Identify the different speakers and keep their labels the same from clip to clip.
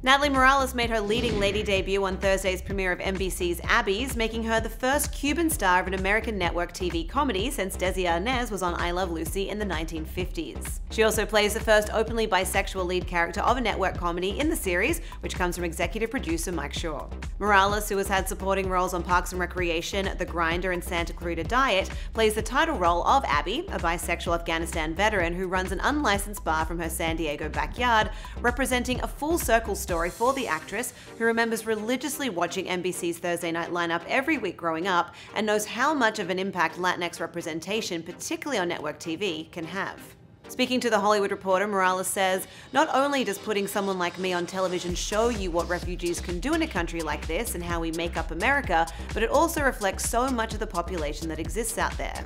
Speaker 1: Natalie Morales made her leading lady debut on Thursday's premiere of NBC's Abby's, making her the first Cuban star of an American network TV comedy since Desi Arnaz was on I Love Lucy in the 1950s. She also plays the first openly bisexual lead character of a network comedy in the series, which comes from executive producer Mike Shaw. Morales, who has had supporting roles on Parks and Recreation, The Grinder, and Santa Clarita Diet, plays the title role of Abby, a bisexual Afghanistan veteran who runs an unlicensed bar from her San Diego backyard, representing a full circle story for the actress, who remembers religiously watching NBC's Thursday night lineup every week growing up and knows how much of an impact Latinx representation, particularly on network TV, can have. Speaking to The Hollywood Reporter, Morales says, "Not only does putting someone like me on television show you what refugees can do in a country like this and how we make up America, but it also reflects so much of the population that exists out there."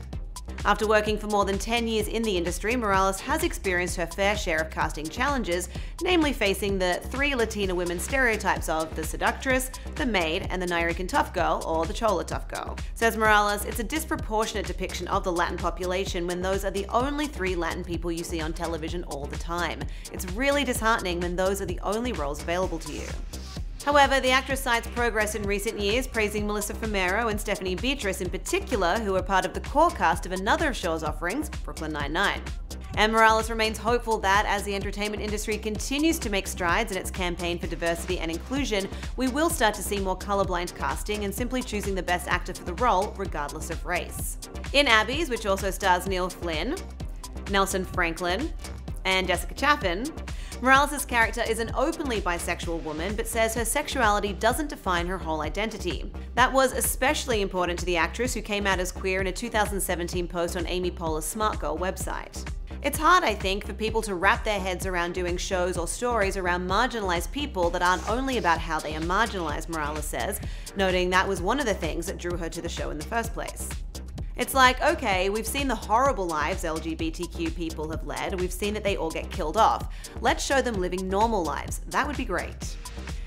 Speaker 1: After working for more than 10 years in the industry, Morales has experienced her fair share of casting challenges, namely facing the 3 Latina women stereotypes of the seductress, the maid, and the Nuyorican tough girl, or the Chola tough girl. Says Morales, "It's a disproportionate depiction of the Latin population when those are the only 3 Latin people you see on television all the time. It's really disheartening when those are the only roles available to you." However, the actress cites progress in recent years, praising Melissa Fumero and Stephanie Beatrice in particular, who are part of the core cast of another of Shaw's offerings, Brooklyn Nine-Nine. And Morales remains hopeful that, as the entertainment industry continues to make strides in its campaign for diversity and inclusion, we will start to see more colorblind casting and simply choosing the best actor for the role, regardless of race. In Abby's, which also stars Neil Flynn, Nelson Franklin, and Jessica Chaffin, Morales' character is an openly bisexual woman, but says her sexuality doesn't define her whole identity. That was especially important to the actress, who came out as queer in a 2017 post on Amy Poehler's Smart Girl website. "It's hard, I think, for people to wrap their heads around doing shows or stories around marginalized people that aren't only about how they are marginalized," Morales says, noting that was one of the things that drew her to the show in the first place. "It's like, okay, we've seen the horrible lives LGBTQ people have led, we've seen that they all get killed off. Let's show them living normal lives. That would be great."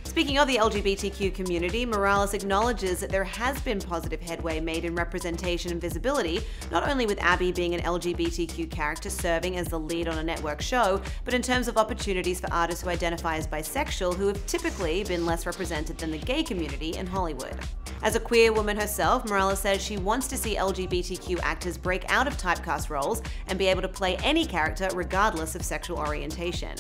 Speaker 1: Speaking of the LGBTQ community, Morales acknowledges that there has been positive headway made in representation and visibility, not only with Abby being an LGBTQ character serving as the lead on a network show, but in terms of opportunities for artists who identify as bisexual who have typically been less represented than the gay community in Hollywood. As a queer woman herself, Morales says she wants to see LGBTQ actors break out of typecast roles and be able to play any character regardless of sexual orientation.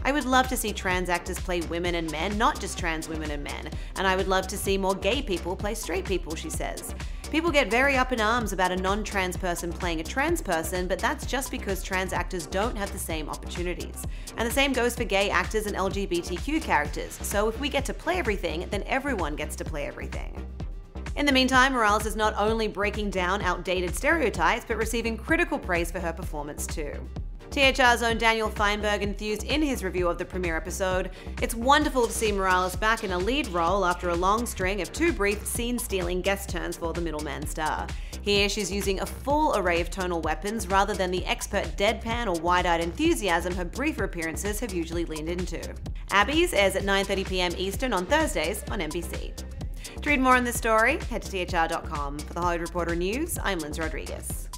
Speaker 1: "I would love to see trans actors play women and men, not just trans women and men, and I would love to see more gay people play straight people," she says. "People get very up in arms about a non-trans person playing a trans person, but that's just because trans actors don't have the same opportunities. And the same goes for gay actors and LGBTQ characters, so if we get to play everything, then everyone gets to play everything." In the meantime, Morales is not only breaking down outdated stereotypes, but receiving critical praise for her performance too. THR's own Daniel Feinberg enthused in his review of the premiere episode, "It's wonderful to see Morales back in a lead role after a long string of 2 brief scene-stealing guest turns for the middleman star. Here, she's using a full array of tonal weapons rather than the expert deadpan or wide-eyed enthusiasm her briefer appearances have usually leaned into." Abby's airs at 9:30 p.m. Eastern on Thursdays on NBC. To read more on this story, head to thr.com. For The Hollywood Reporter News, I'm Lindsay Rodriguez.